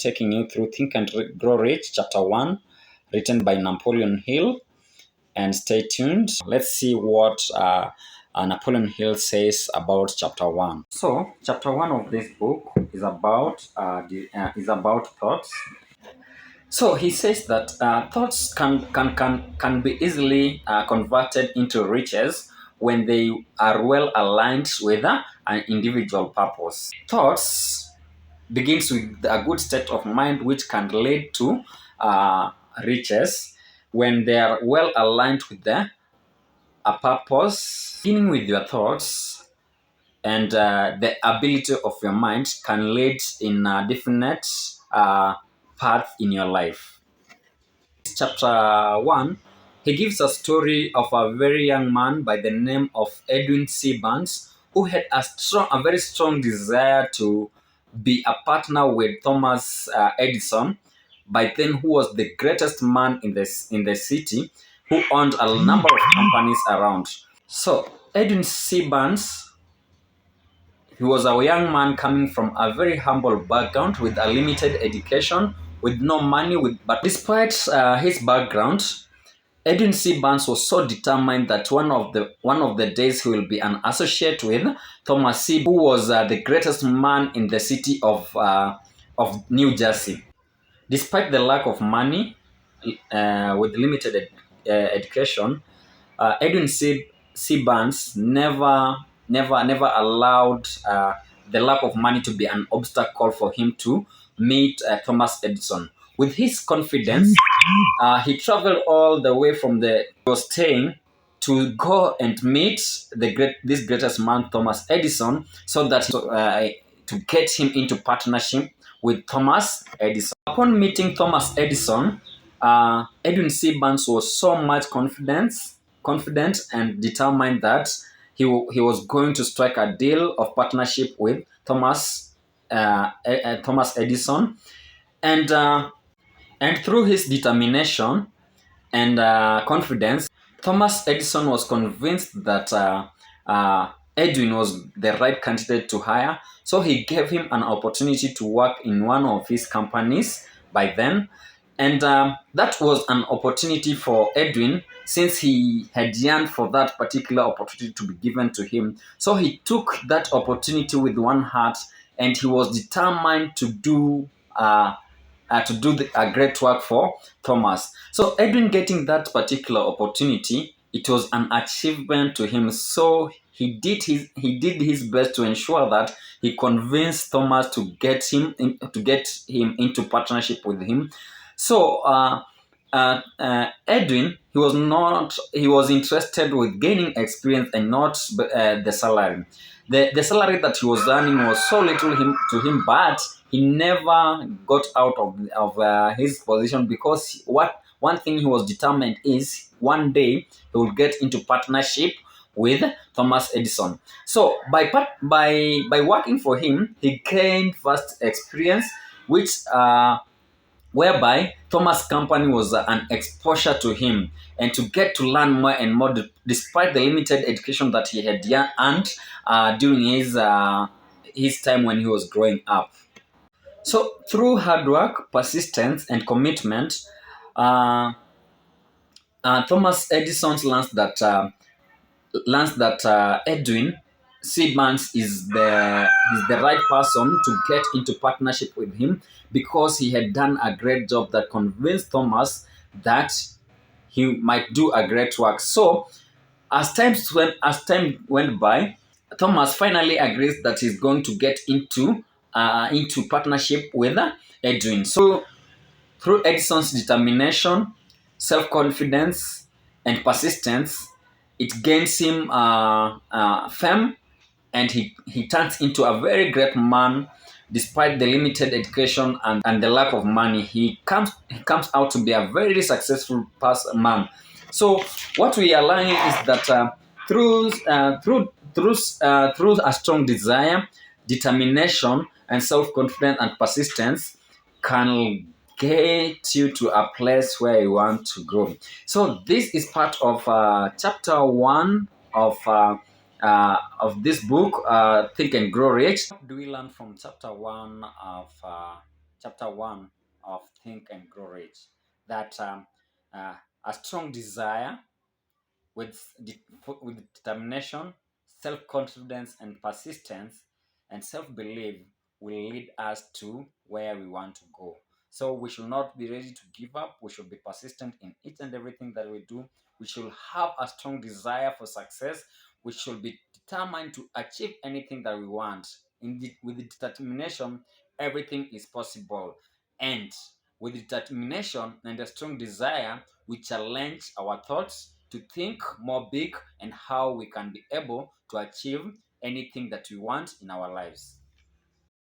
taking you through Think and Grow Rich, Chapter 1, written by Napoleon Hill. And stay tuned. Let's see what Napoleon Hill says about Chapter 1. So, Chapter 1 of this book is about thoughts. So he says that thoughts can be easily converted into riches when they are well aligned with an individual purpose. Thoughts begins with a good state of mind, which can lead to riches when they are well aligned with a purpose. Beginning with your thoughts and the ability of your mind can lead in a definite path in your life. Chapter 1, he gives a story of a very young man by the name of Edwin C. Barnes, who had a very strong desire to be a partner with Thomas Edison, by then who was the greatest man in the city, who owned a number of companies around. So Edwin C. Barnes, he was a young man coming from a very humble background with a limited education, with no money. But despite his background, Edwin C. Barnes was so determined that one of the days he will be an associate with Thomas C., who was the greatest man in the city of New Jersey. Despite the lack of money, with limited education, Edwin C. Barnes never allowed the lack of money to be an obstacle for him to meet Thomas Edison. With his confidence, he traveled all the way from he was staying to go and meet this greatest man, Thomas Edison, so that to get him into partnership with Thomas Edison. Upon meeting Thomas Edison, Edwin C. Barnes was so much confident and determined that he was going to strike a deal of partnership with Thomas Edison, and through his determination and confidence, Thomas Edison was convinced that Edwin was the right candidate to hire. So he gave him an opportunity to work in one of his companies by then. And that was an opportunity for Edwin, since he had yearned for that particular opportunity to be given to him. So he took that opportunity with one heart, and he was determined to do a great work for Thomas. So Edwin getting that particular opportunity, it was an achievement to him. So he did his best to ensure that he convinced Thomas to get him into partnership with him. So Edwin, he was interested with gaining experience and not the salary. The salary that he was earning was so little to him, but he never got out of his position, because one thing he was determined is one day he will get into partnership with Thomas Edison. So by working for him, he gained vast experience, which whereby Thomas' company was an exposure to him, and to get to learn more and more, despite the limited education that he had earned during his time when he was growing up. So through hard work, persistence, and commitment, Thomas Edison learns that Edwin C. Barnes is the right person to get into partnership with him, because he had done a great job that convinced Thomas that he might do a great work. So as time went by, Thomas finally agrees that he's going to get into partnership with Edwin. So through Edison's determination, self-confidence, and persistence, it gains him fame, and he turns into a very great man. Despite the limited education and the lack of money, he comes out to be a very successful man. So what we are learning is that through a strong desire, determination, and self-confidence and persistence can get you to a place where you want to grow. So this is part of chapter 1 of this book, Think and Grow Rich. What do we learn from chapter 1 of chapter 1 of Think and Grow Rich, that a strong desire with, with determination, self confidence, and persistence, and self belief will lead us to where we want to go. So we should not be ready to give up. We should be persistent in each and everything that we do. We should have a strong desire for success. We should be determined to achieve anything that we want. With determination, everything is possible. And with determination and a strong desire, we challenge our thoughts to think more big and how we can be able to achieve anything that we want in our lives.